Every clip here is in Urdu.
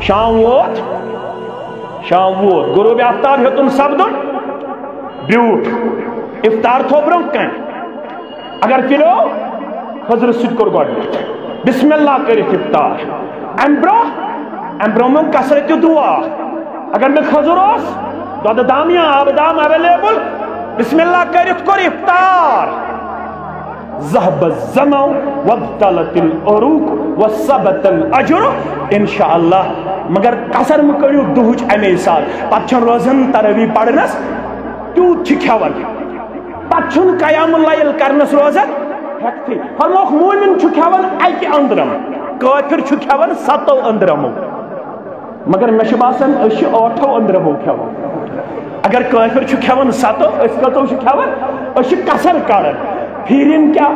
شام ووت غروب آفتاب ہیوتن سپدن بیوٹ افطار تھو برون کن اگر چلو خضر سید کور گوڈ بسم اللہ کرت افطار ام برو میں کثرت دعا اگر میں خضر اس دود دام یا آب دام اویلیبل بسم اللہ کرت کور افطار ذهب الزمن وابتلت العروق وثبت الاجر انشاءاللہ مگر قصر مکڑیو دہچ امی ساتھ پتچن روزن تروی پڑھنس تیوت کھیون پتچن قیام اللیل کرنس روزن ہیکتی فرموک مومن کھیون اکی اندرم کافر کھیون 7 اندرمو مگر مش باسان اش 8 اندرمو کھیون اگر کافر کھیون 7 اس کتو کھیون اش قصر کڑن پھیرن کیا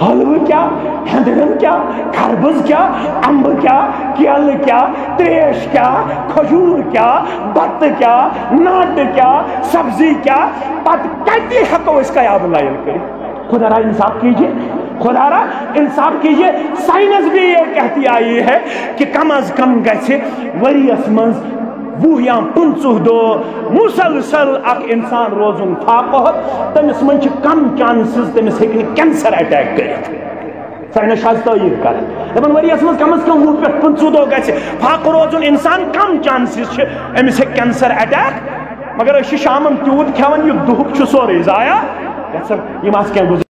حلوہ کیا ہندرن کیا خربز کیا امب کیا کیل کیا تریش کیا کھجور کیا بت کیا ناٹ کیا سبزی کیا پت کتی ہکو اس کا یاب لائل کری خدا را انصاف کیجئے خدا را انصاف کیجئے سائنس بھی یہ کہتی آئی ہے کہ کم از کم گیسے وریس منز 20 یا 50 دو مسلسل اک انسان روزن فاقہت تمس من کم چانسز تمس ہیکن کینسر اٹیک کرت سائنس شاز تائید کر دپن وریس من کم از کم 20 پہ 50 دو گژھِ فاق روزن انسان کم چانسز امس ہیک کینسر اٹیک مگر اس شامن تیوت کھیون یہ دہک سورے ضایع یم آس کینٛہہ